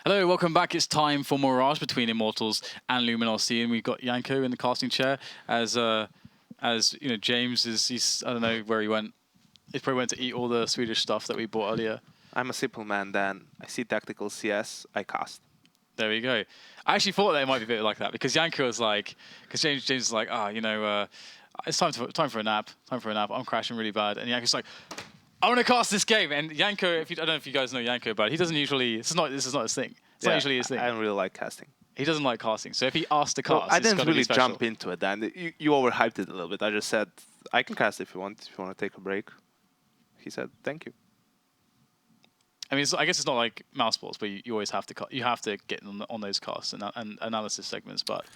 Hello, welcome back. It's time for Mirage between Immortals and Luminosity, and we've got Janko in the casting chair as you know, James he's I don't know where he went. He probably went to eat all the Swedish stuff that we bought earlier. I'm a simple man, Dan. I see tactical CS, I cast. There we go. I actually thought that it might be a bit like that because Janko was like, because James was like, you know, it's time for a nap. Time for a nap. I'm crashing really bad, and Janko's like, I want to cast this game. And Janko, I don't know if you guys know Janko, but he doesn't usually. This is not his thing. It's not usually his thing. I don't really like casting. He doesn't like casting. So if he asked to cast, I didn't really jump into it, Dan. You overhyped it a little bit. I just said I can cast if you want. If you want to take a break, he said thank you. I mean, I guess it's not like mouse sports, but you always have to you have to get on those casts and analysis segments. But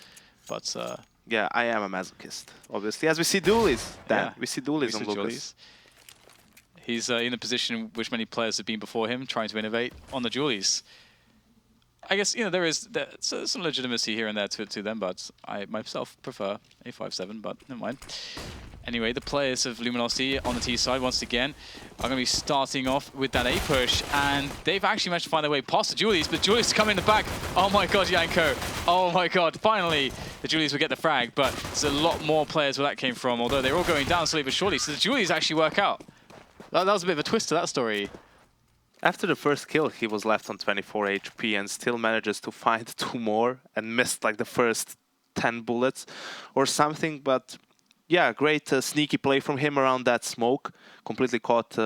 yeah, I am a masochist, obviously. As we see dualies, Dan. Yeah, we see dualies on Lucas. He's in a position which many players have been before him, trying to innovate on the dualies. I guess, you know, there's some legitimacy here and there to them, but I myself prefer A57, but never mind. Anyway, the players of Luminosity on the T side, once again, are going to be starting off with that A push, and they've actually managed to find their way past the dualies, but dualies come in the back. Oh my god, Janko. Oh my god, finally the dualies will get the frag, but there's a lot more players where that came from, although they're all going down slowly but surely, so the dualies actually work out. That was a bit of a twist to that story. After the first kill, he was left on 24 HP and still manages to find 2 more and missed like the first 10 bullets or something. But yeah, great sneaky play from him around that smoke. Completely caught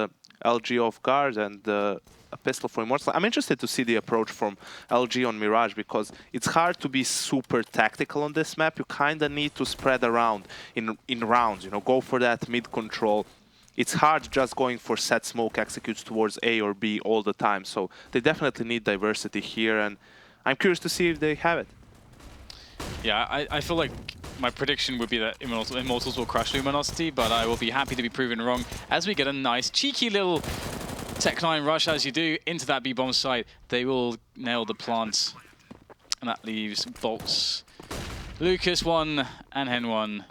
LG off guard and a pistol for Immortals. I'm interested to see the approach from LG on Mirage because it's hard to be super tactical on this map. You kind of need to spread around in rounds, you know, go for that mid control. It's hard just going for set smoke executes towards A or B all the time. So they definitely need diversity here, and I'm curious to see if they have it. Yeah, I feel like my prediction would be that Immortals will crush Luminosity, but I will be happy to be proven wrong as we get a nice, cheeky little Tech-9 rush, as you do, into that B-bomb site. They will nail the plant, and that leaves boltz, Lucas 1 and Hen 1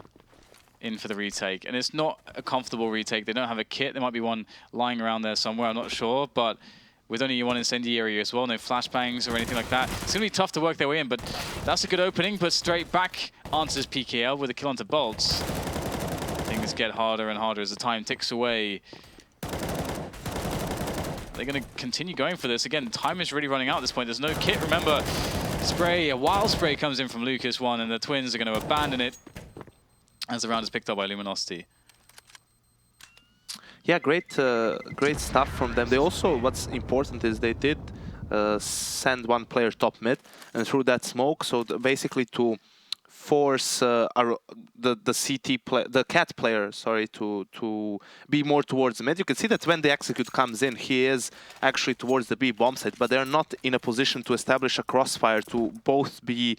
in for the retake, and it's not a comfortable retake. They don't have a kit. There might be one lying around there somewhere, I'm not sure, but with only one incendiary as well, no flashbangs or anything like that, it's going to be tough to work their way in, but that's a good opening, but straight back answers PKL with a kill onto boltz. Things get harder and harder as the time ticks away. They're going to continue going for this. Again, time is really running out at this point. There's no kit, remember. Spray, a wild spray comes in from Lucas 1, and the Twins are going to abandon it as the round is picked up by Luminosity. Yeah, great stuff from them. They also, what's important is they did send one player top mid and through that smoke, so basically to force the cat player, sorry, to be more towards the mid. You can see that when the execute comes in, he is actually towards the B bomb site, but they're not in a position to establish a crossfire to both be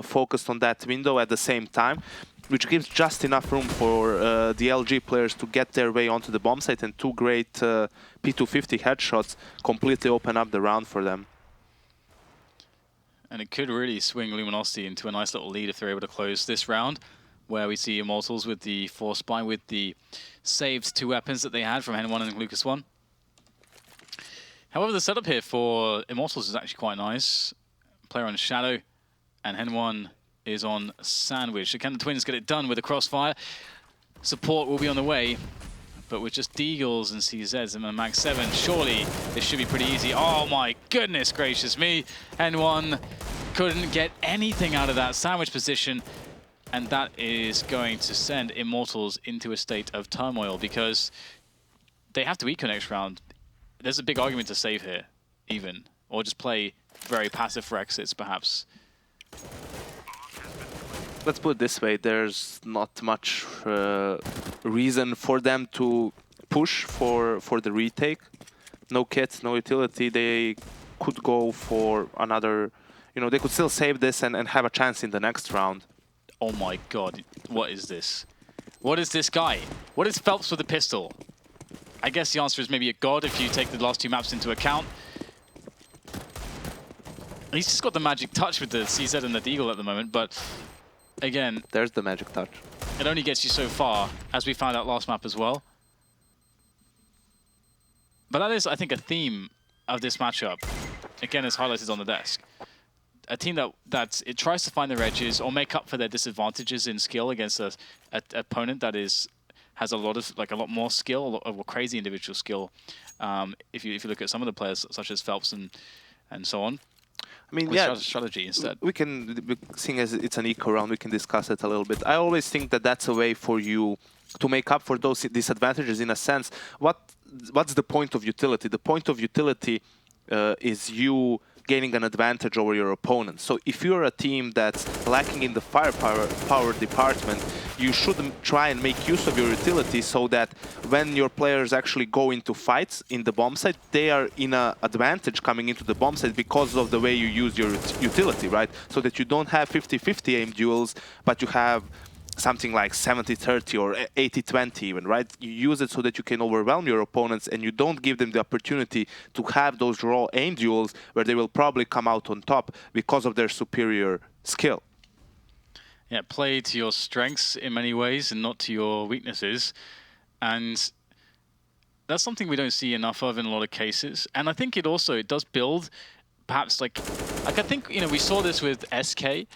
focused on that window at the same time, which gives just enough room for the LG players to get their way onto the bomb site, and 2 great P250 headshots completely open up the round for them. And it could really swing Luminosity into a nice little lead if they're able to close this round, where we see Immortals with the force buy with the saved 2 weapons that they had from Hen 1 and Lucas 1. However, the setup here for Immortals is actually quite nice. Player on Shadow, and Hen 1 is on Sandwich. So can the Twins get it done with a crossfire? Support will be on the way, but with just Deagles and CZs and a Max 7, surely this should be pretty easy. Oh my goodness gracious me. Hen 1 couldn't get anything out of that sandwich position, and that is going to send Immortals into a state of turmoil because they have to eco next round. There's a big argument to save here, even, or just play very passive for exits, perhaps. Let's put it this way, there's not much reason for them to push for the retake. No kits, no utility, they could go for another, you know, they could still save this and have a chance in the next round. Oh my god, what is this? What is this guy? What is felps with a pistol? I guess the answer is maybe a god if you take the last 2 maps into account. He's just got the magic touch with the CZ and the Deagle at the moment, but again, there's the magic touch. It only gets you so far, as we found out last map as well. But that is, I think, a theme of this matchup. again, is highlighted on the desk. A team that it tries to find their edges or make up for their disadvantages in skill against a opponent that has a lot more skill, a lot of crazy individual skill. If you look at some of the players such as felps and so on. I mean, with yeah, strategy instead. Seeing as it's an eco round, we can discuss it a little bit. I always think that that's a way for you to make up for those disadvantages in a sense. What's the point of utility? The point of utility is you gaining an advantage over your opponent. So if you're a team that's lacking in the firepower department, you should try and make use of your utility so that when your players actually go into fights in the bomb site, they are in an advantage coming into the bomb site because of the way you use your utility, right? So that you don't have 50-50 aim duels, but you have something like 70-30 or 80-20 even, right? You use it so that you can overwhelm your opponents and you don't give them the opportunity to have those raw aim duels where they will probably come out on top because of their superior skill. Yeah, play to your strengths in many ways and not to your weaknesses. And that's something we don't see enough of in a lot of cases. And I think it does build perhaps like I think, you know, we saw this with SK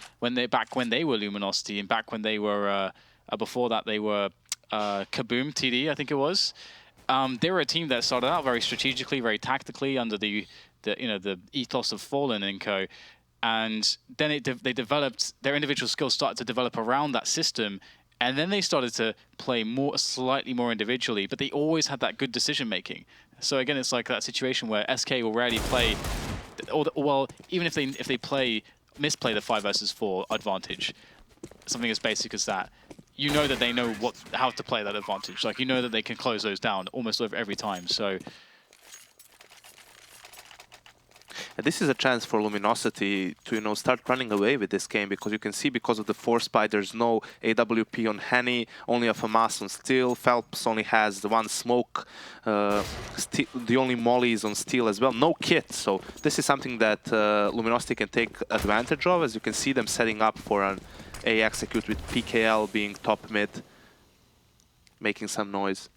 back when they were Luminosity and back when they were before that they were Kaboom TD, I think it was. They were a team that started out very strategically, very tactically under the ethos of Fallen and co. And then they developed their individual skills started to develop around that system, and then they started to play slightly more individually, but they always had that good decision making. So again, it's like that situation where SK will rarely play, well, even if they misplay the 5 versus 4 advantage, something as basic as that, you know that they know how to play that advantage. Like, you know that they can close those down almost every time. So. And this is a chance for Luminosity to, you know, start running away with this game, because you can see because of the force spy, there's no AWP on Henny, only a FAMAS on Steel. Felps only has the one smoke. The only molly is on Steel as well. No kit, so this is something that Luminosity can take advantage of, as you can see them setting up for an A execute with PKL being top mid, making some noise.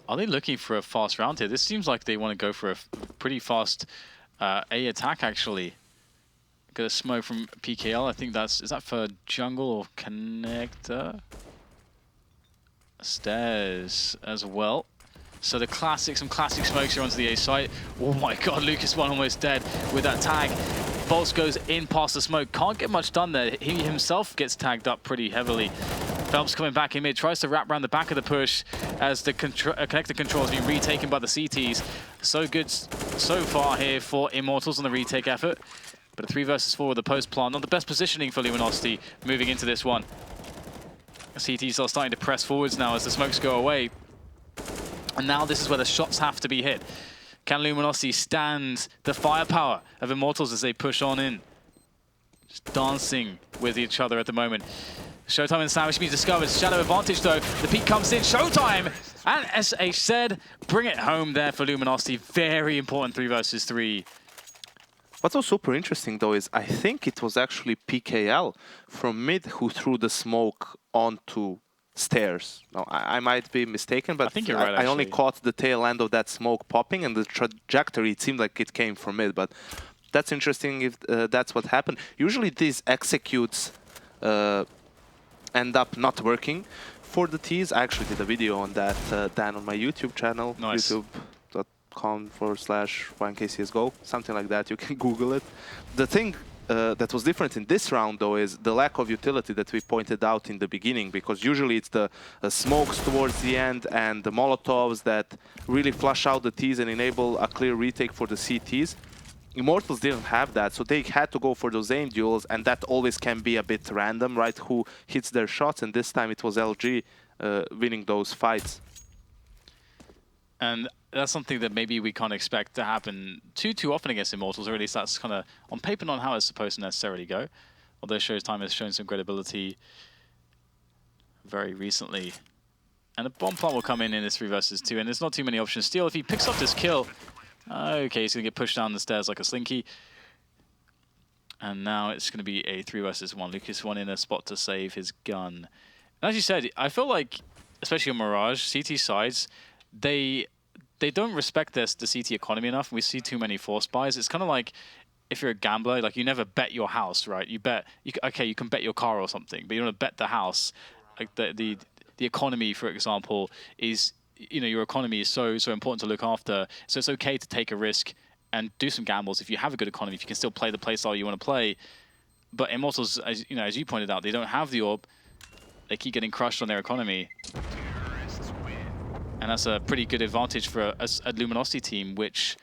Are they looking for a fast round here? This seems like they want to go for a pretty fast A attack, actually. Got a smoke from PKL. I think is that for jungle or connector? Stairs as well. So some classic smokes here onto the A site. Oh my god, Lucas one almost dead with that tag. boltz goes in past the smoke. Can't get much done there. He himself gets tagged up pretty heavily. felps coming back in mid, tries to wrap around the back of the push as the connector control has been retaken by the CTs. So good so far here for Immortals on the retake effort. But a 3 versus 4 with the post plant. Not the best positioning for Luminosity moving into this one. CTs are starting to press forwards now as the smokes go away. And now this is where the shots have to be hit. Can Luminosity stand the firepower of Immortals as they push on in? Just dancing with each other at the moment. SHOOWTiME and Sandwich being discovered. Shadow advantage though. The peak comes in. SHOOWTiME and SH said, bring it home there for Luminosity. Very important 3 versus 3. What's also super interesting though is I think it was actually PKL from mid who threw the smoke onto stairs. Now, I might be mistaken, but I think you're right, I only caught the tail end of that smoke popping, and the trajectory, it seemed like it came from mid, but that's interesting if that's what happened. Usually these executes end up not working for the T's. I actually did a video on that, Dan, on my YouTube channel, nice. youtube.com/1kcsgo, something like that. You can Google it. The thing that was different in this round, though, is the lack of utility that we pointed out in the beginning, because usually it's the smokes towards the end and the Molotovs that really flush out the T's and enable a clear retake for the CTs. Immortals didn't have that, so they had to go for those aim duels, and that always can be a bit random, right, who hits their shots, and this time it was LG winning those fights. And that's something that maybe we can't expect to happen too often against Immortals, or at least that's kind of on paper not how it's supposed to necessarily go. Although SHOOWTiME has shown some great ability very recently. And a bomb plant will come in this 3 versus 2, and there's not too many options. Steel, if he picks up this kill, okay, he's going to get pushed down the stairs like a slinky. And now it's going to be a 3 versus 1. Lucas one in a spot to save his gun. And as you said, I feel like, especially on Mirage, CT sides, they they don't respect the CT economy enough. We see too many force buys. It's kind of like if you're a gambler, like you never bet your house, right? You bet, okay, you can bet your car or something, but you don't bet the house. Like the economy, for example, is, you know, your economy is so important to look after. So it's okay to take a risk and do some gambles if you have a good economy, if you can still play the playstyle you want to play. But Immortals, as you know, as you pointed out, they don't have the orb. They keep getting crushed on their economy. And that's a pretty good advantage for a Luminosity team, which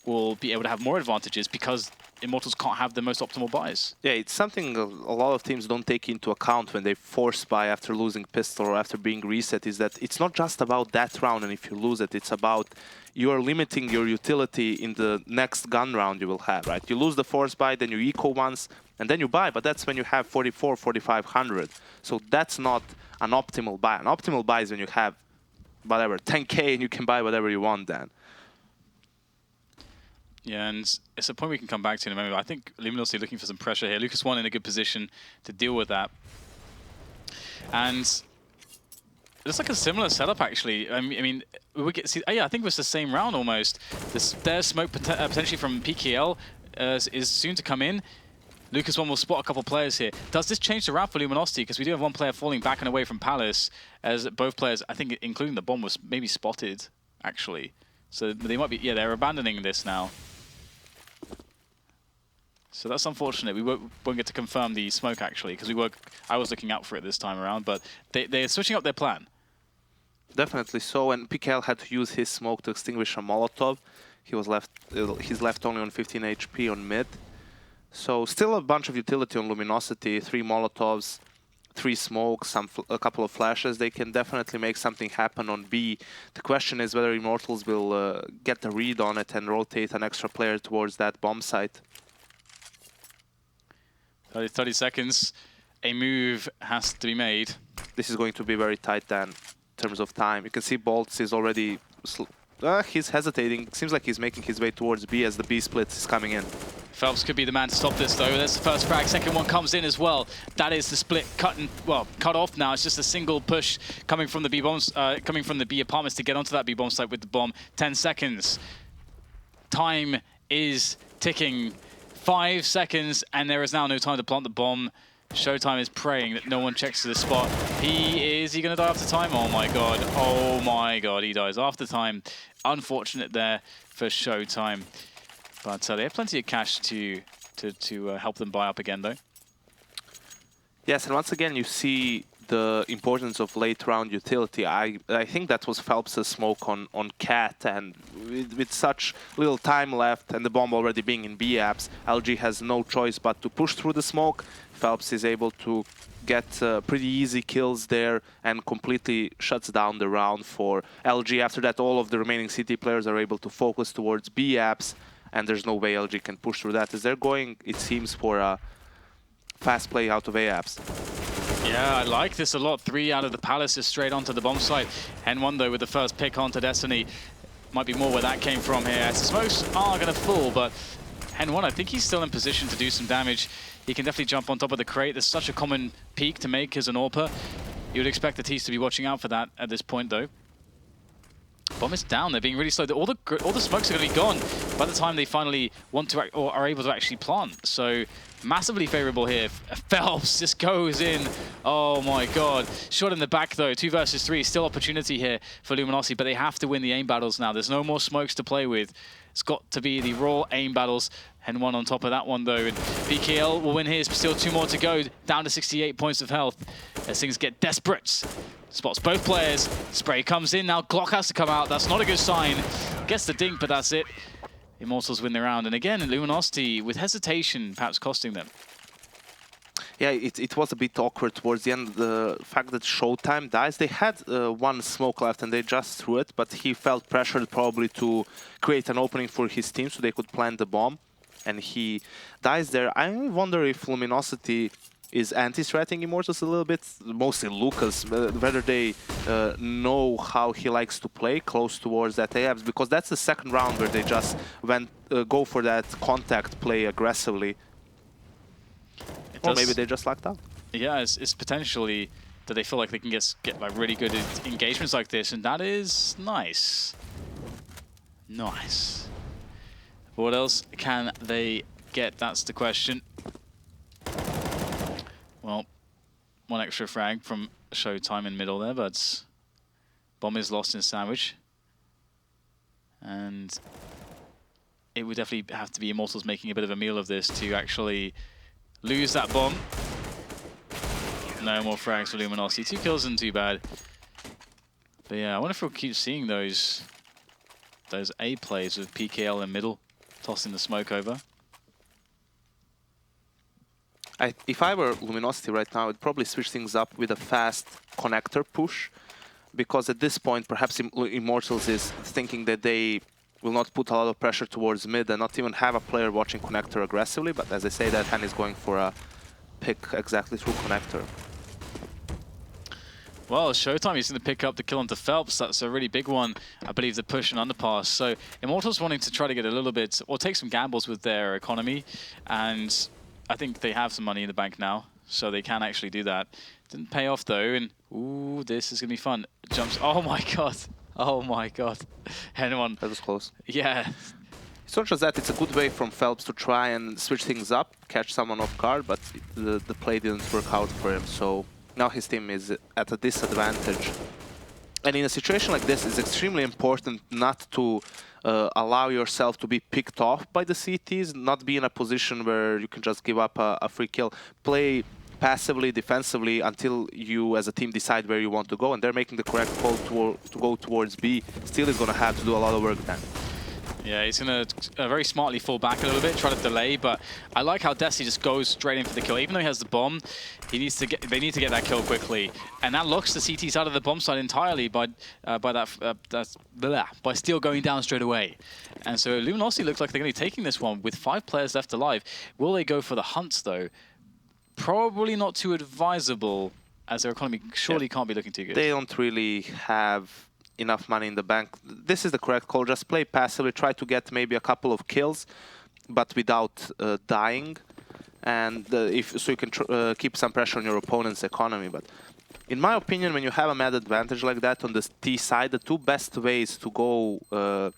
will be able to have more advantages because Immortals can't have the most optimal buys. Yeah, it's something a lot of teams don't take into account when they force buy after losing pistol or after being reset, is that it's not just about that round and if you lose it, it's about you are limiting your utility in the next gun round you will have, right? You lose the force buy, then you eco once, and then you buy, but that's when you have 44, 4500. So that's not an optimal buy. An optimal buy is when you have whatever, 10k and you can buy whatever you want then. Yeah, and it's a point we can come back to in a moment. I think Luminosity looking for some pressure here. Lucas1 in a good position to deal with that. And it's like a similar setup, actually. I mean, we get see. Yeah, I think it was the same round almost. There's smoke potentially from PKL is soon to come in. Lucas1 will spot a couple players here. Does this change the route for Luminosity? Because we do have one player falling back and away from Palace, as both players, I think, including the bomb, was maybe spotted, actually. So they might be, yeah, they're abandoning this now. So that's unfortunate. We won't get to confirm the smoke, actually, because I was looking out for it this time around, but they're switching up their plan. Definitely so, and PKL had to use his smoke to extinguish a Molotov. He's left only on 15 HP on mid. So still a bunch of utility on Luminosity, 3 Molotovs, 3 smokes, a couple of flashes. They can definitely make something happen on B. The question is whether Immortals will get the read on it and rotate an extra player towards that bomb site. 30 seconds. A move has to be made. This is going to be very tight then in terms of time. You can see boltz is already... he's hesitating. Seems like he's making his way towards B as the B split is coming in. Felps could be the man to stop this, though. There's the first frag. Second one comes in as well. That is the split cut off now. It's just a single push coming from the B bombs, coming from the B apartments to get onto that B bomb site with the bomb. 10 seconds. Time is ticking. 5 seconds, and there is now no time to plant the bomb. SHOOWTiME is praying that no one checks to the spot. Is he going to die after time? Oh my god. Oh my god, he dies after time. Unfortunate there for SHOOWTiME. But they have plenty of cash to help them buy up again, though. Yes, and once again you see the importance of late round utility. I think that was Phelps' smoke on Cat, and with such little time left and the bomb already being in B apps, LG has no choice but to push through the smoke. Phelps is able to get pretty easy kills there and completely shuts down the round for LG. After that, all of the remaining CT players are able to focus towards B apps, and there's no way LG can push through that, as they're going, it seems, for a fast play out of A apps. Yeah, I like this a lot. 3 out of the Palace is straight onto the bomb site. N1, though, with the first pick onto Destiny. Might be more where that came from here. As the smokes are going to fall, but N1, I think he's still in position to do some damage. He can definitely jump on top of the crate. There's such a common peak to make as an AWPer. You would expect the Tees to be watching out for that at this point, though. Bomb is down. They're being really slow. All the smokes are going to be gone by the time they finally want to or are able to actually plant. So massively favorable here. Felps just goes in. Oh my god. Shot in the back though. 2 versus 3. Still opportunity here for Luminosity, but they have to win the aim battles now. There's no more smokes to play with. It's got to be the raw aim battles. And one on top of that one though. And PKL will win here. Still 2 more to go. Down to 68 points of health as things get desperate. Spots both players. Spray comes in. Now Glock has to come out. That's not a good sign. Gets the dink, but that's it. Immortals win the round. And again, Luminosity with hesitation perhaps costing them. Yeah, it was a bit awkward towards the end. The fact that SHOOWTiME dies, they had 1 smoke left and they just threw it, but he felt pressured probably to create an opening for his team so they could plant the bomb. And he dies there. I wonder if Luminosity is anti-threatening Immortals a little bit, mostly Lucas, whether they know how he likes to play close towards that AFs, because that's the second round where they just go for that contact play aggressively. Or maybe they just lucked out. Yeah, it's potentially that they feel like they can get like really good engagements like this, and that is nice. Nice. What else can they get? That's the question. Well, one extra frag from SHOOWTiME in middle there, but bomb is lost in sandwich. And it would definitely have to be Immortals making a bit of a meal of this to actually lose that bomb. No more frags for Luminosity. 2 kills isn't too bad. But yeah, I wonder if we'll keep seeing those A plays with PKL in middle, tossing the smoke over. If I were Luminosity right now, I'd probably switch things up with a fast connector push, because at this point, perhaps Immortals is thinking that they will not put a lot of pressure towards mid and not even have a player watching connector aggressively. But as I say, that hand is going for a pick exactly through connector. Well, SHOOWTiME is going to pick up the kill onto felps. That's a really big one. I believe the push and underpass. So Immortals wanting to try to get a little bit, or take some gambles with their economy. And I think they have some money in the bank now, so they can actually do that. Didn't pay off though, and ooh, this is going to be fun. Jumps, oh my god. Oh my god. Anyone. That was close. Yeah. It's not just that, it's a good way from felps to try and switch things up, catch someone off guard, but the play didn't work out for him, so now his team is at a disadvantage. And in a situation like this, it's extremely important not to allow yourself to be picked off by the CTs, not be in a position where you can just give up a free kill. Play passively, defensively, until you as a team decide where you want to go, and they're making the correct call to go towards B. Still is going to have to do a lot of work then. Yeah, he's going to very smartly fall back a little bit, try to delay, but I like how Desi just goes straight in for the kill. Even though he has the bomb, they need to get that kill quickly. And that locks the CTs out of the bomb side entirely by Steel going down straight away. And so Luminosity looks like they're going to be taking this one with 5 players left alive. Will they go for the hunts, though? Probably not too advisable, as their economy surely can't be looking too good. They don't really have enough money in the bank. This is the correct call. Just play passively, try to get maybe a couple of kills, but without dying, and so you can keep some pressure on your opponent's economy. But in my opinion, when you have a mad advantage like that on the T side, the 2 best ways to go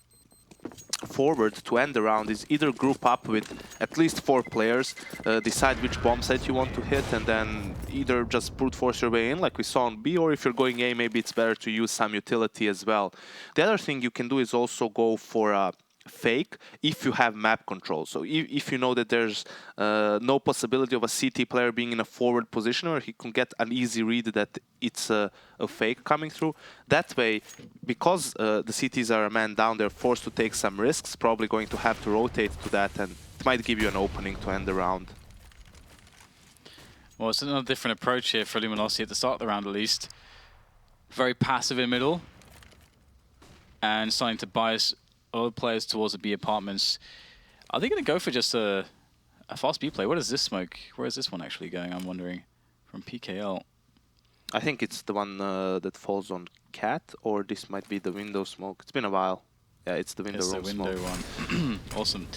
forward to end the round is either group up with at least 4 players, decide which bomb site you want to hit, and then either just brute force your way in like we saw on B, or if you're going A, maybe it's better to use some utility as well. The other thing you can do is also go for a fake if you have map control. So if you know that there's no possibility of a CT player being in a forward position where he can get an easy read that it's a fake coming through, that way, because the CTs are a man down, they're forced to take some risks, probably going to have to rotate to that, and it might give you an opening to end the round. Well, it's another different approach here for Luminosity at the start of the round, at least. Very passive in middle, and starting to bias other players towards the B apartments. Are they going to go for just a fast B play? What is this smoke? Where is this one actually going, I'm wondering? From PKL. I think it's the one that falls on Cat, or this might be the window smoke. It's been a while. Yeah, it's the window room smoke. It's the window one. Awesome.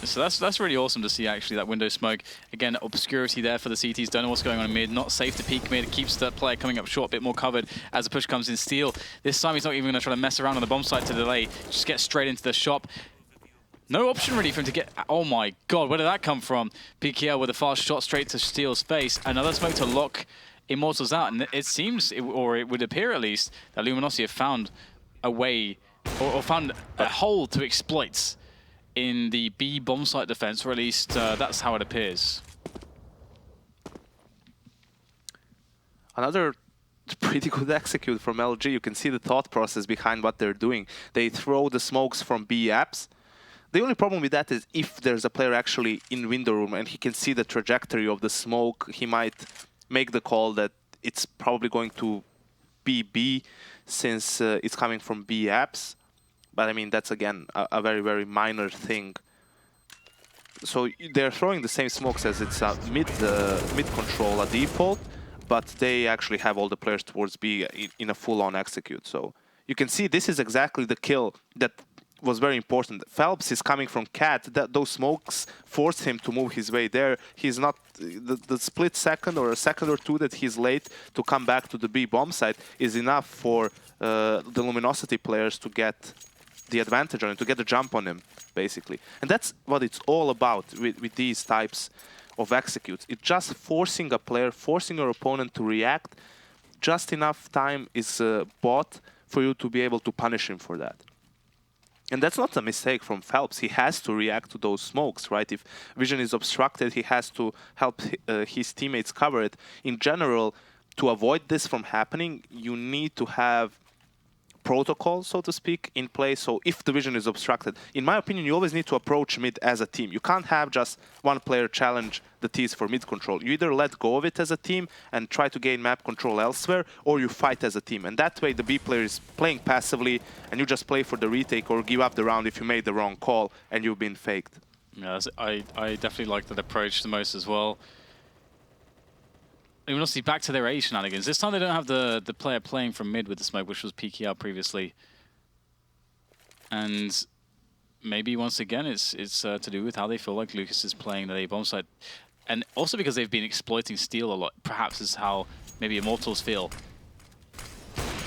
So that's really awesome to see, actually, that window smoke. Again, obscurity there for the CTs. Don't know what's going on in mid. Not safe to peek mid. Keeps that player coming up short, a bit more covered as the push comes in. Steel. This time he's not even going to try to mess around on the bomb site to delay. Just get straight into the shop. No option really for him to get... Oh my god, where did that come from? PKL with a fast shot straight to Steel's face. Another smoke to lock Immortals out. And it seems, or it would appear at least, that Luminosity have found a way, or found a hole to exploit in the B bomb site defense, or at least that's how it appears. Another pretty good execute from LG. You can see the thought process behind what they're doing. They throw the smokes from B apps. The only problem with that is if there's a player actually in window room and he can see the trajectory of the smoke, he might make the call that it's probably going to be B, since it's coming from B apps. But I mean, that's again a very, very minor thing. So they're throwing the same smokes as it's a mid control, a default, but they actually have all the players towards B in a full-on execute. So you can see this is exactly the kill that was very important. Felps is coming from Cat. Those smokes forced him to move his way there. He's not the split second or a second or two that he's late to come back to the B bomb site is enough for the Luminosity players to get the advantage on him, to get the jump on him, basically. And that's what it's all about with these types of executes. It's just forcing a player, forcing your opponent to react. Just enough time is bought for you to be able to punish him for that. And that's not a mistake from felps. He has to react to those smokes, right? If vision is obstructed, he has to help his teammates cover it. In general, to avoid this from happening, you need to have protocol, so to speak, in place. So if the vision is obstructed, in my opinion, you always need to approach mid as a team. You can't have just one player challenge the T's for mid control. You either let go of it as a team and try to gain map control elsewhere, or you fight as a team. And that way the B player is playing passively and you just play for the retake or give up the round if you made the wrong call and you've been faked. Yeah, I definitely like that approach the most as well. Luminosity back to their A shenanigans. This time they don't have the player playing from mid with the smoke, which was peeking out previously. And maybe once again it's to do with how they feel like Lucas is playing the A bomb side. And also because they've been exploiting Steel a lot, perhaps is how maybe Immortals feel.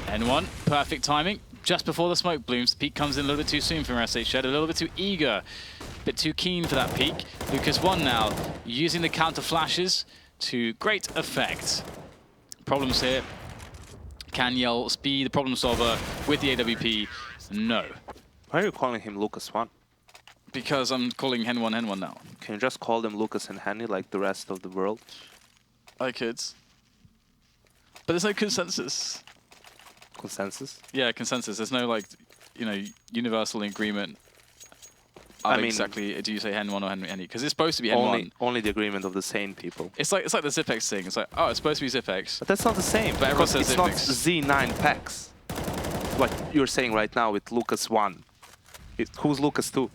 N1, perfect timing. Just before the smoke blooms, the peek comes in a little bit too soon from SH, a little bit too eager, a bit too keen for that peek. Lucas 1 now, using the counter flashes to great effect. Problems here. Can Yell be the problem solver with the AWP? No. Why are you calling him Lucas 1? Because I'm calling Hen 1 now. Can you just call them Lucas and Henny like the rest of the world? I could. But there's no consensus. Consensus? Yeah, consensus. There's no, like, you know, universal agreement. I mean, exactly. Do you say Hen 1 or Henny? Because it's supposed to be Hen 1. Only the agreement of the sane people. It's like the ZipX thing. It's like, oh, it's supposed to be ZipX. But that's not the same. But everyone says it's not Z9 packs. What you're saying right now with Lucas 1. Who's Lucas 2?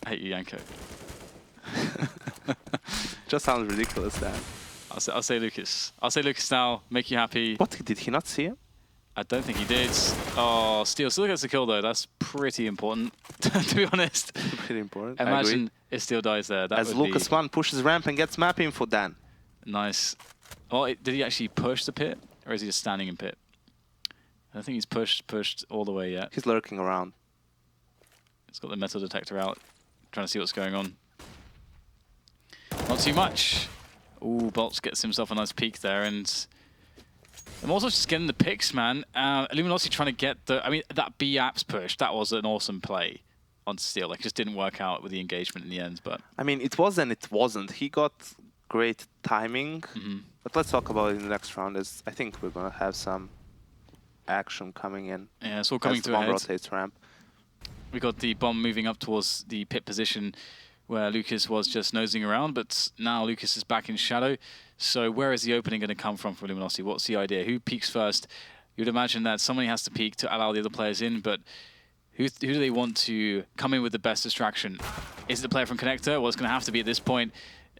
I hate you, Janko. Just sounds ridiculous, Dan. I'll say Lucas. I'll say Lucas now. Make you happy. What? Did he not see him? I don't think he did. Oh, Steel still gets the kill though. That's pretty important, to be honest. Pretty important. Imagine if Steel dies there. That As Lucas 1 pushes ramp and gets map info, Dan. Nice. Oh, did he actually push the pit, or is he just standing in pit? I don't think he's pushed all the way yet. He's lurking around. He's got the metal detector out, trying to see what's going on. Not too much. Ooh, boltz gets himself a nice peek there, and I'm also just getting the picks, man. Luminosity trying to get the... I mean, that B apps push, that was an awesome play on Steel. Like, it just didn't work out with the engagement in the end, but... I mean, it was and it wasn't. He got great timing, but let's talk about it in the next round. I think we're going to have some action coming in. Yeah, it's all coming to a head. Rotates ramp. We got the bomb moving up towards the pit position where Lucas was just nosing around, but now Lucas is back in shadow. So where is the opening going to come from for Luminosity? What's the idea? Who peeks first? You'd imagine that somebody has to peek to allow the other players in, but who do they want to come in with the best distraction? Is it the player from Connector? Well, it's going to have to be at this point.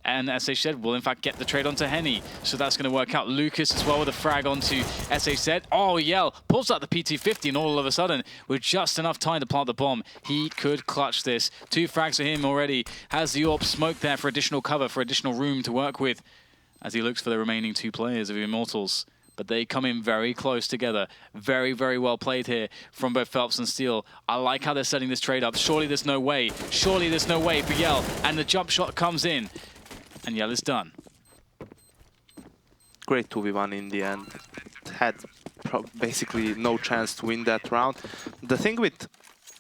And SHZ will, in fact, get the trade onto Henny. So that's going to work out. Lucas as well with a frag onto SHZ. Oh, Yell pulls out the PT-50, and all of a sudden, with just enough time to plant the bomb, he could clutch this. 2 frags for him already. Has the AWP smoke there for additional cover, for additional room to work with, as he looks for the remaining 2 players of Immortals. But they come in very close together. Very, very well played here from both felps and Steel. I like how they're setting this trade up. Surely there's no way. Surely there's no way for Yell. And the jump shot comes in. And Yell is done. Great 2v1 in the end. Had basically no chance to win that round. The thing with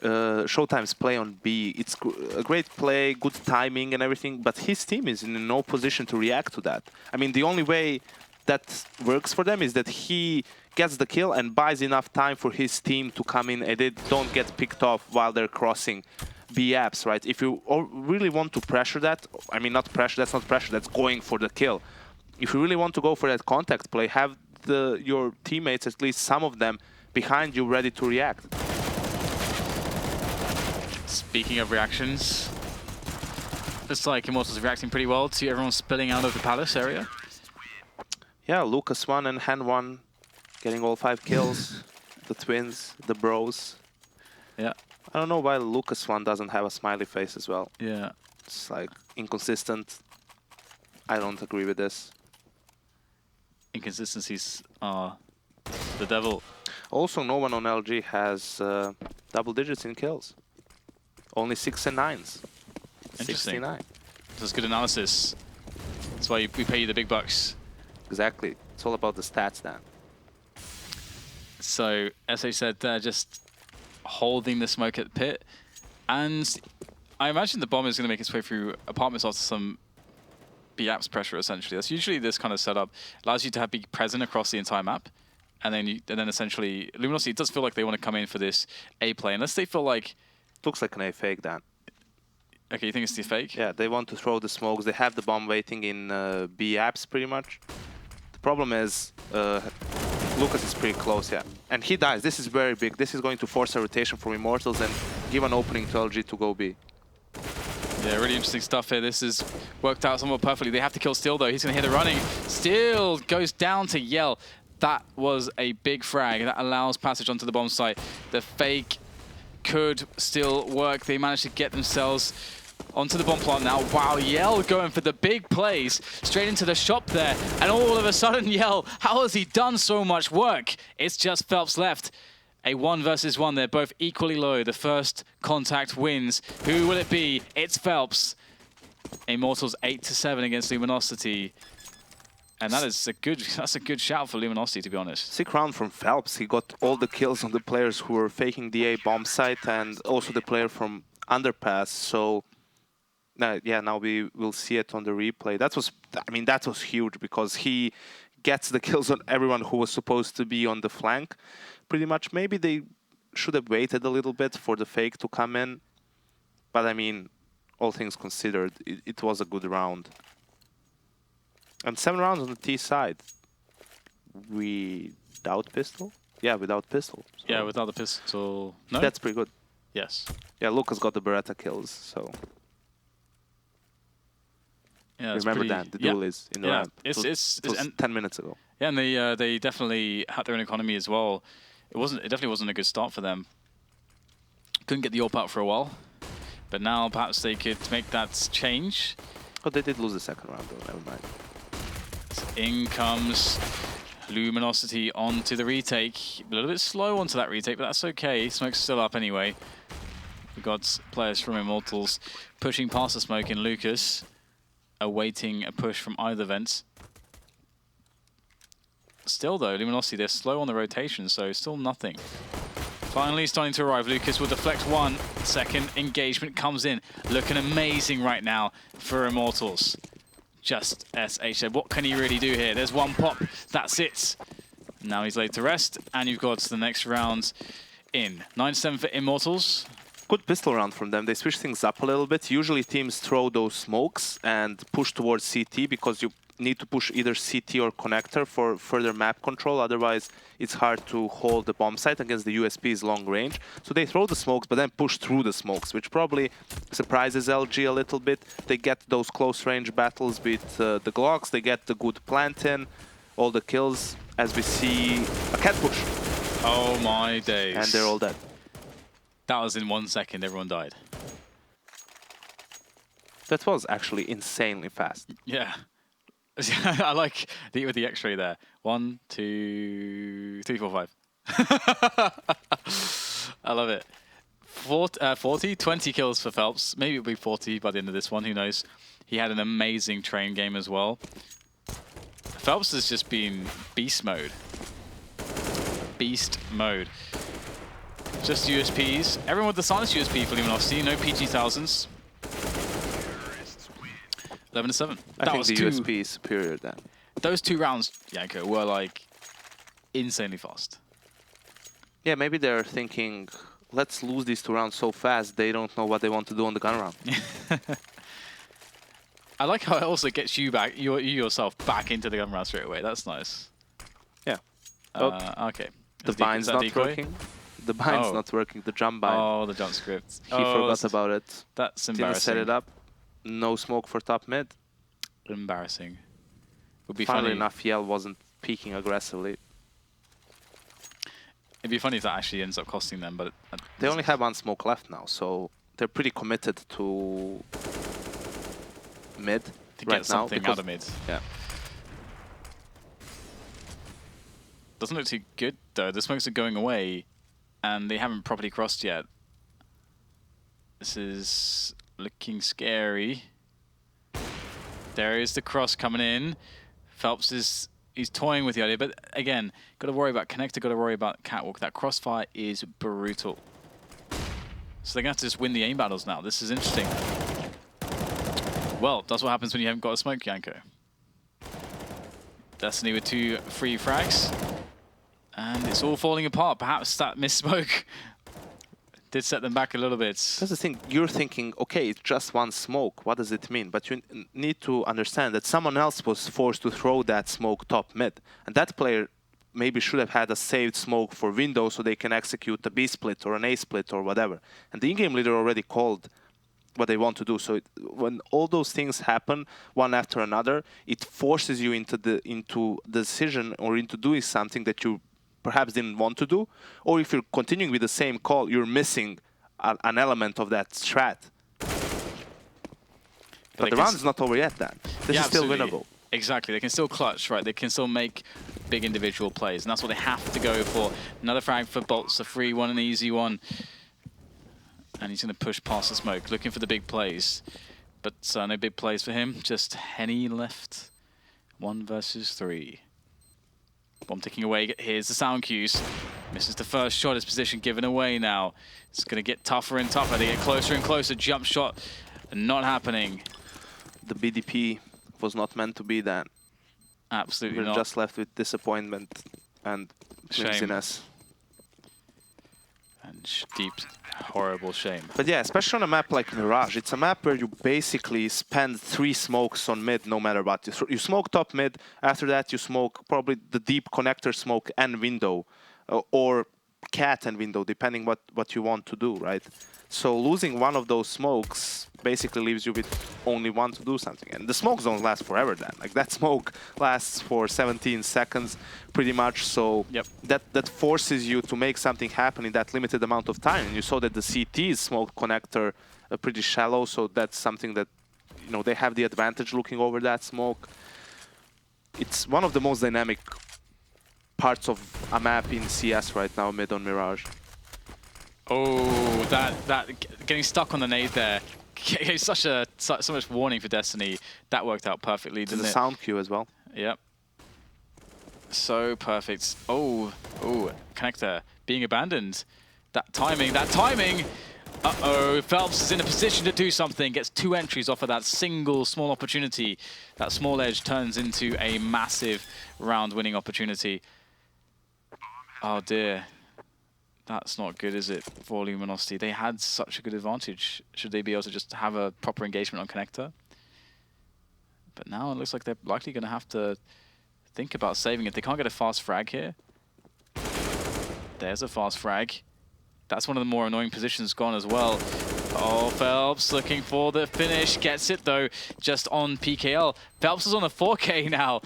SHOOWTiME's play on B, it's a great play, good timing and everything, but his team is in no position to react to that. I mean, the only way that works for them is that he gets the kill and buys enough time for his team to come in and they don't get picked off while they're crossing B apps, right? If you really want to pressure that, I mean, not pressure, that's not pressure, that's going for the kill. If you really want to go for that contact play, have your teammates, at least some of them, behind you ready to react. Speaking of reactions, looks like Immortals is reacting pretty well to everyone spilling out of the palace area. Yeah, Lucas 1 and Hen 1 getting all 5 kills. The twins, the bros. Yeah. I don't know why Lucas 1 doesn't have a smiley face as well. Yeah. It's like inconsistent. I don't agree with this. Inconsistencies are the devil. Also, no one on LG has double digits in kills. Only 6 and 9s. Interesting. 69. That's good analysis. That's why we pay you the big bucks. Exactly. It's all about the stats, Dan. So, SH said just holding the smoke at the pit. And I imagine the bomb is going to make its way through apartments after some B-apps pressure, essentially. That's usually this kind of setup. Allows you to be present across the entire map. And then essentially, Luminosity, it does feel like they want to come in for this A play. Unless they feel like... Looks like an A fake, Dan. Okay, you think it's the fake? Yeah, they want to throw the smokes. They have the bomb waiting in B apps pretty much. The problem is Lucas is pretty close, yeah. And he dies. This is very big. This is going to force a rotation from Immortals and give an opening to LG to go B. Yeah, really interesting stuff here. This has worked out somewhat perfectly. They have to kill Steel, though. He's going to hit the running. Steel goes down to Yell. That was a big frag. That allows passage onto the bomb site. The fake could still work. They managed to get themselves onto the bomb plant now. Wow, Yell going for the big plays straight into the shop there. And all of a sudden, Yell, how has he done so much work? It's just felps left. A 1 versus 1. They're both equally low. The first contact wins. Who will it be? It's felps. Immortals 8-7 against Luminosity. And that's a good shout for Luminosity, to be honest. Sick round from felps. He got all the kills on the players who were faking the A bomb site and also the player from Underpass. So yeah, now we will see it on the replay. That was huge because he gets the kills on everyone who was supposed to be on the flank. Pretty much, maybe they should have waited a little bit for the fake to come in. But I mean, all things considered, it was a good round. And 7 rounds on the T side. Without pistol? Yeah, without pistol. So yeah, without the pistol. No? That's pretty good. Yes. Yeah, Lucas got the Beretta kills, so... Yeah, remember that, the duel is in the ramp. It was 10 minutes ago. Yeah, and they definitely had their own economy as well. It definitely wasn't a good start for them. Couldn't get the AWP out for a while. But now perhaps they could make that change. Oh, they did lose the second round though, never mind. So in comes Luminosity onto the retake. A little bit slow onto that retake, but that's okay. Smoke's still up anyway. We've got players from Immortals pushing past the smoke in Lucas, awaiting a push from either vents. Still though, Luminosity, they're slow on the rotation, so still nothing. Finally starting to arrive. Lucas will deflect 1 second. Engagement comes in. Looking amazing right now for Immortals. Just SH said, what can he really do here? There's 1 pop. That's it. Now he's laid to rest, and you've got the next round in. 9-7 for Immortals. Good pistol round from them. They switch things up a little bit. Usually teams throw those smokes and push towards CT because you need to push either CT or connector for further map control. Otherwise, it's hard to hold the bomb site against the USP's long range. So they throw the smokes, but then push through the smokes, which probably surprises LG a little bit. They get those close range battles with the Glocks. They get the good plant in, all the kills, as we see a cat push. Oh my days. And they're all dead. That was in 1 second, everyone died. That was actually insanely fast. Yeah. I like with the X-ray there. 1, 2, 3, 4, 5. I love it. 40, 20 kills for felps. Maybe it'll be 40 by the end of this one, who knows. He had an amazing train game as well. Felps has just been beast mode. Beast mode. Just USPs. Everyone with the silence USP for Luminosity. No PG-1000s. 11-7. I think the USP is superior then. Those 2 rounds, Janko, were like insanely fast. Yeah, maybe they're thinking, let's lose these 2 rounds so fast, they don't know what they want to do on the gun round. I like how it also gets you back, you yourself back into the gun round straight away. That's nice. Yeah. Okay. The bind's not working. The bind's not working. The jump bind. Oh, the jump script. He forgot about it. That's embarrassing. Didn't set it up. No smoke for top mid. Embarrassing. Would be Funnily funny. enough, Yell wasn't peeking aggressively. It'd be funny if that actually ends up costing them, but they only have 1 smoke left now, so they're pretty committed to mid to right get something now out of mid. Yeah. Doesn't look too good, though. The smokes are going away, and they haven't properly crossed yet. This is looking scary. There is the cross coming in. felps he's toying with the idea, but again, got to worry about connector, got to worry about catwalk. That crossfire is brutal. So they're going to have to just win the aim battles now. This is interesting. Well, that's what happens when you haven't got a smoke, Janko. Destiny with 2 free frags. And it's all falling apart. Perhaps that misspoke did set them back a little bit. That's the thing. You're thinking, okay, it's just one smoke. What does it mean? But you need to understand that someone else was forced to throw that smoke top mid. And that player maybe should have had a saved smoke for window so they can execute a B split or an A split or whatever. And the in-game leader already called what they want to do. So when all those things happen one after another, it forces you into the decision or into doing something that you perhaps didn't want to do. Or if you're continuing with the same call, you're missing an element of that strat. But the round is not over yet then. This is still winnable. Exactly. They can still clutch, right? They can still make big individual plays. And that's what they have to go for. Another frag for boltz, a free one, an easy one. And he's going to push past the smoke, looking for the big plays. But no big plays for him. Just Henny left. 1 versus 3. Bomb ticking away. Here's the sound cues. Misses the first shot. His position given away now. It's going to get tougher and tougher. They get closer and closer. Jump shot not happening. The BDP was not meant to be that. Absolutely not. We're just left with disappointment and flimsiness. And deep, horrible shame. But yeah, especially on a map like Mirage, it's a map where you basically spend 3 smokes on mid no matter what. You smoke top mid, after that you smoke probably the deep connector smoke and window, or cat and window, depending what you want to do, right? So losing one of those smokes basically leaves you with only one to do something. And the smokes don't last forever then. Like that smoke lasts for 17 seconds pretty much. So yep. that forces you to make something happen in that limited amount of time. And you saw that the CT's smoke connector pretty shallow. So that's something that, you know, they have the advantage looking over that smoke. It's one of the most dynamic parts of a map in CS right now, mid on Mirage. Oh, that getting stuck on the nade there. So much warning for Destiny. That worked out perfectly, didn't it? The sound cue as well. Yep. So perfect. Oh, connector being abandoned. That timing. Uh-oh, felps is in a position to do something. Gets 2 entries off of that single small opportunity. That small edge turns into a massive round-winning opportunity. Oh dear. That's not good, is it, for Luminosity? They had such a good advantage. Should they be able to just have a proper engagement on connector? But now it looks like they're likely going to have to think about saving it. They can't get a fast frag here. There's a fast frag. That's one of the more annoying positions gone as well. Oh, felps looking for the finish. Gets it, though, just on PKL. felps is on a 4K now.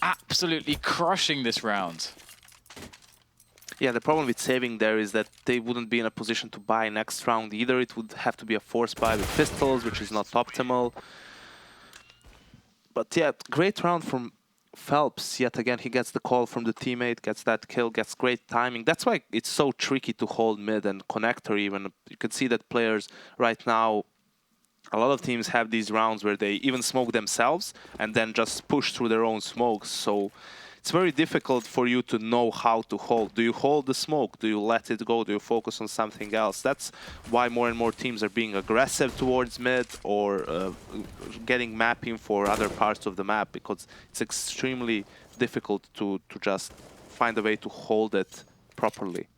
Absolutely crushing this round. Yeah, the problem with saving there is that they wouldn't be in a position to buy next round either. It would have to be a force buy with pistols, which is not optimal. But yeah, great round from felps. Yet again, he gets the call from the teammate, gets that kill, gets great timing. That's why it's so tricky to hold mid and connector even. You can see that players right now, a lot of teams have these rounds where they even smoke themselves and then just push through their own smokes. So it's very difficult for you to know how to hold. Do you hold the smoke? Do you let it go? Do you focus on something else? That's why more and more teams are being aggressive towards mid or getting mapping for other parts of the map, because it's extremely difficult to just find a way to hold it properly.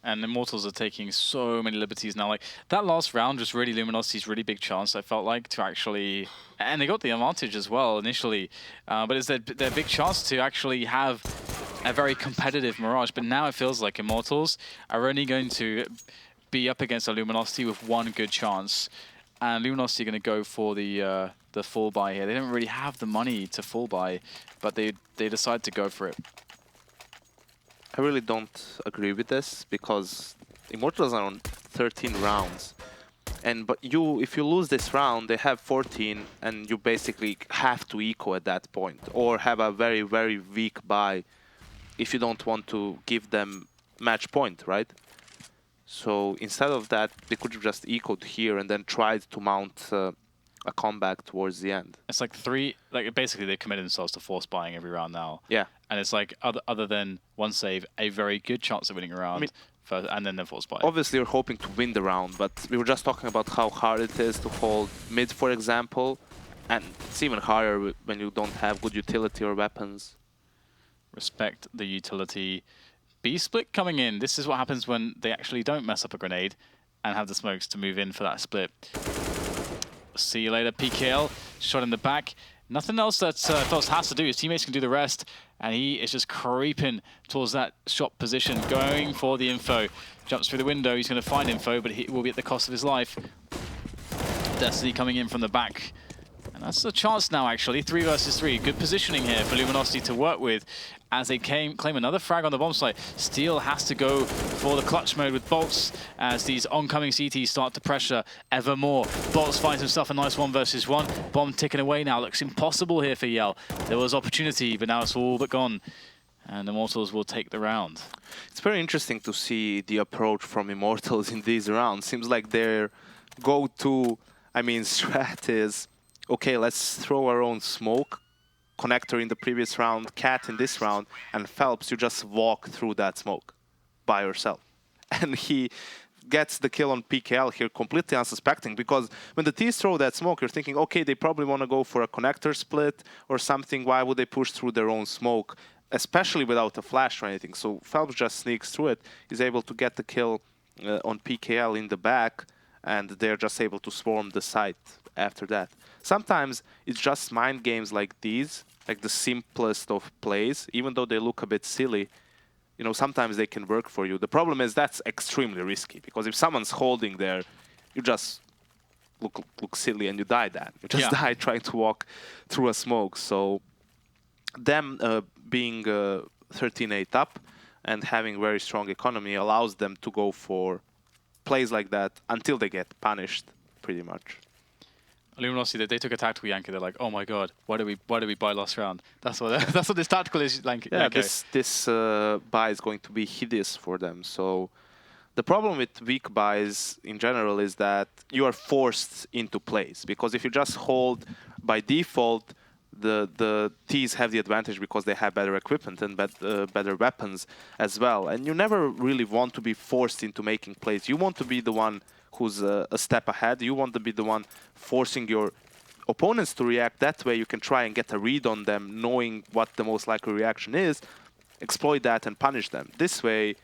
And Immortals are taking so many liberties now. Like, that last round was really Luminosity's really big chance, I felt like, to actually... And they got the advantage as well initially. But it's their big chance to actually have a very competitive Mirage. But now it feels like Immortals are only going to be up against a Luminosity with one good chance. And Luminosity are going to go for the full buy here. They don't really have the money to full buy, but they decide to go for it. I really don't agree with this, because Immortals are on 13 rounds. But if you lose this round, they have 14, and you basically have to eco at that point, or have a very, very weak buy if you don't want to give them match point, right? So instead of that, they could have just ecoed here and then tried to mount a comeback towards the end. It's like basically they've committed themselves to force buying every round now. Yeah. And it's like other than one save, a very good chance of winning a round, and then they're force buying. Obviously, you're hoping to win the round, but we were just talking about how hard it is to hold mid, for example, and it's even harder when you don't have good utility or weapons. Respect the utility. B-split coming in. This is what happens when they actually don't mess up a grenade and have the smokes to move in for that split. See you later, PKL. Shot in the back. Nothing else that felps has to do. His teammates can do the rest. And he is just creeping towards that shot position, going for the info. Jumps through the window. He's going to find info, but it will be at the cost of his life. Destiny coming in from the back. And that's a chance now, actually. 3 versus 3. Good positioning here for Luminosity to work with as they claim another frag on the bomb site. Steel has to go for the clutch mode with boltz as these oncoming CTs start to pressure ever more. boltz finds himself a nice 1 versus 1. Bomb ticking away now. Looks impossible here for Yell. There was opportunity, but now it's all but gone. And Immortals will take the round. It's very interesting to see the approach from Immortals in these rounds. Seems like their go-to, strat is, okay, let's throw our own smoke. Connector in the previous round, Cat in this round, and felps, you just walk through that smoke by yourself. And he gets the kill on PKL here completely unsuspecting, because when the T's throw that smoke, you're thinking, okay, they probably want to go for a connector split or something. Why would they push through their own smoke, especially without a flash or anything? So felps just sneaks through it. He's able to get the kill on PKL in the back, and they're just able to swarm the site after that. Sometimes it's just mind games like these, like the simplest of plays, even though they look a bit silly, sometimes they can work for you. The problem is that's extremely risky, because if someone's holding there, you just look silly and you die then. You just die trying to walk through a smoke. So them being 13-8 up and having very strong economy allows them to go for plays like that until they get punished, pretty much. Luminosity, they took a tactical Janko. They're like, oh my god, why do we buy last round? That's what this tactical is. Yeah, this buy is going to be hideous for them. So the problem with weak buys in general is that you are forced into plays, because if you just hold by default, the T's have the advantage because they have better equipment and better weapons as well. And you never really want to be forced into making plays. You want to be the one who's a step ahead. You want to be the one forcing your opponents to react. That way you can try and get a read on them, knowing what the most likely reaction is, exploit that and punish them. This way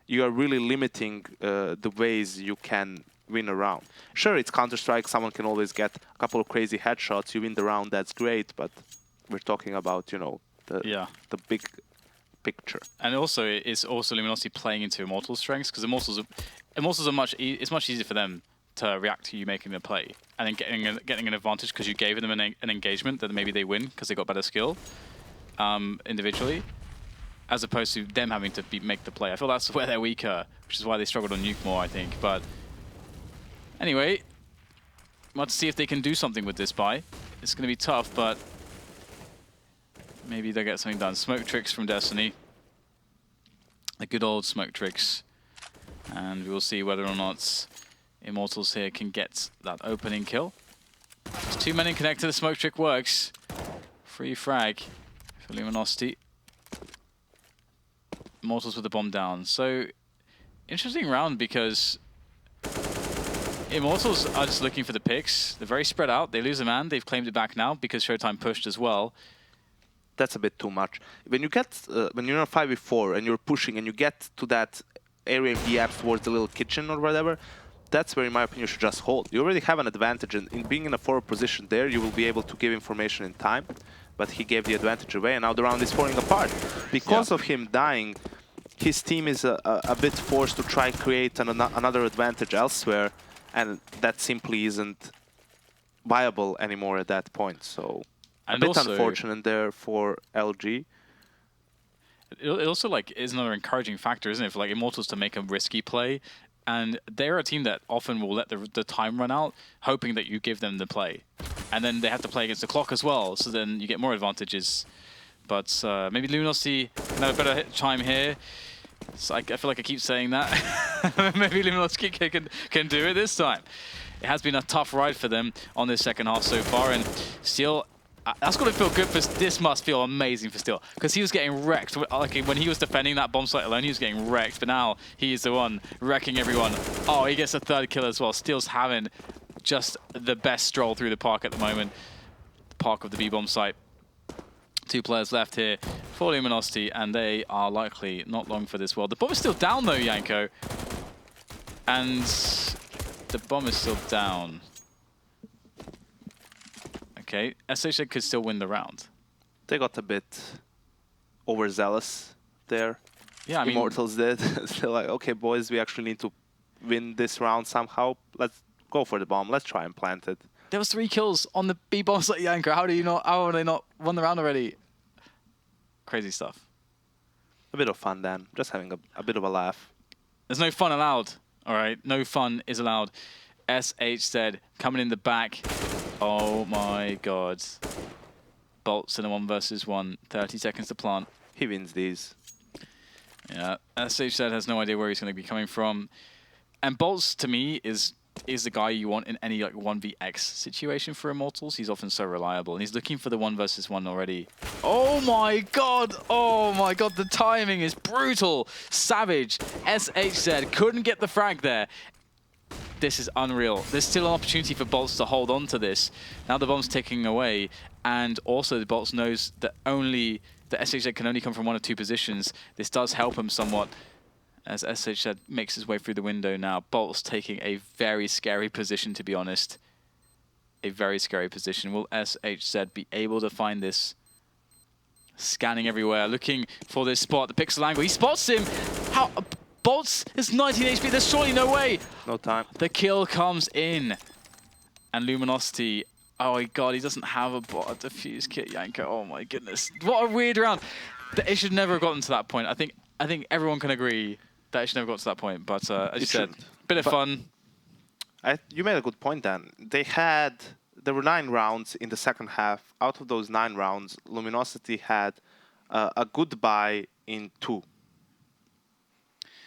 you are really limiting the ways you can win a round. Sure, it's Counter-Strike, someone can always get a couple of crazy headshots, you win the round, that's great, but we're talking about, the big picture. And also, it's also Luminosity playing into Immortals' strengths, because Immortals are it's much easier for them to react to you making the play, and then getting an advantage because you gave them an engagement that maybe they win because they got better skill individually, as opposed to them having to make the play. I feel that's where they're weaker, which is why they struggled on Nuke more, I think. But anyway, let's see if they can do something with this buy. It's going to be tough, but maybe they'll get something done. Smoke tricks from Destiny. The good old smoke tricks. And we'll see whether or not Immortals here can get that opening kill. There's 2 men in connector, the smoke trick works. Free frag for Luminosity. Immortals with the bomb down. So, interesting round because Immortals are just looking for the picks. They're very spread out. They lose a man. They've claimed it back now because SHOOWTiME pushed as well. That's a bit too much. When you get, when you're on 5v4 and you're pushing and you get to that area of the apps towards the little kitchen or whatever, that's where, in my opinion, you should just hold. You already have an advantage, and in being in a forward position there, you will be able to give information in time. But he gave the advantage away, and now the round is falling apart. Because of him dying, his team is a bit forced to try and create another advantage elsewhere, and that simply isn't viable anymore at that point. So a bit unfortunate there for LG. It also is another encouraging factor, isn't it, for Immortals to make a risky play. And they're a team that often will let the time run out, hoping that you give them the play. And then they have to play against the clock as well, so then you get more advantages But maybe Luminosity can have a better time here. So I feel like I keep saying that. Maybe Luminosity can do it this time. It has been a tough ride for them on this second half so far, and Steel, that's got to feel good for, this must feel amazing for Steel, because he was getting wrecked. Like when he was defending that bomb site alone, he was getting wrecked, but now he is the one wrecking everyone. Oh, he gets a third kill as well. Steel's having just the best stroll through the park at the moment. The park of the B-bomb site. 2 players left here for Luminosity, and they are likely not long for this world. The bomb is still down though, Janko. And the bomb is still down. Okay, SHZ could still win the round. They got a bit overzealous there. Yeah, I mean, Immortals did. They're like, okay, boys, we actually need to win this round somehow. Let's go for the bomb. Let's try and plant it. There was 3 kills on the B bombs like Janko. How have they not won the round already? Crazy stuff. A bit of fun then. Just having a bit of a laugh. There's no fun allowed. All right, no fun is allowed. SHZ coming in the back. Oh my god. boltz in a 1 versus 1. 30 seconds to plant. He wins these. Yeah, SHZ has no idea where he's going to be coming from. And boltz, to me, is the guy you want in any like 1vx situation for Immortals. He's often so reliable, and he's looking for the 1 versus 1 already. Oh my god! Oh my god, the timing is brutal! Savage, SHZ couldn't get the frag there. This is unreal. There's still an opportunity for boltz to hold on to this. Now the bomb's ticking away, and also the boltz knows that the SHZ can only come from 1 of 2 positions. This does help him somewhat, as SHZ makes his way through the window now. boltz taking a very scary position, to be honest. A very scary position. Will SHZ be able to find this? Scanning everywhere, looking for this spot. The pixel angle, he spots him! How? boltz is 19 HP, there's surely no way! No time. The kill comes in. And Luminosity, oh my god, he doesn't have a bot defuse kit, Janko. Oh my goodness. What a weird round. It should never have gotten to that point. I think everyone can agree that it should never got to that point. But as you said, bit of fun. You made a good point, Dan. There were 9 rounds in the second half. Out of those 9 rounds, Luminosity had a good buy in 2.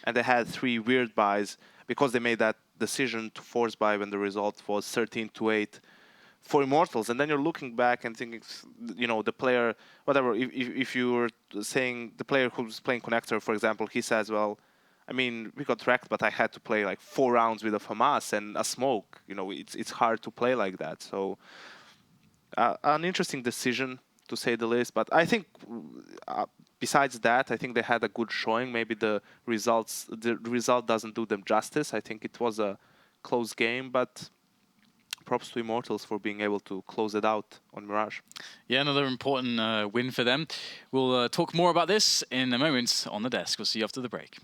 And they had 3 weird buys because they made that decision to force buy when the result was 13-8 for Immortals. And then you're looking back and thinking, you know, the player, whatever, if you were saying the player who's playing Connector, for example, he says, well, I mean, we got wrecked, but I had to play like 4 rounds with a FAMAS and a smoke. You know, it's hard to play like that. So an interesting decision, to say the least. But I think besides that, I think they had a good showing. Maybe the result doesn't do them justice. I think it was a close game, but props to Immortals for being able to close it out on Mirage. Yeah, another important win for them. We'll talk more about this in a moment on the desk. We'll see you after the break.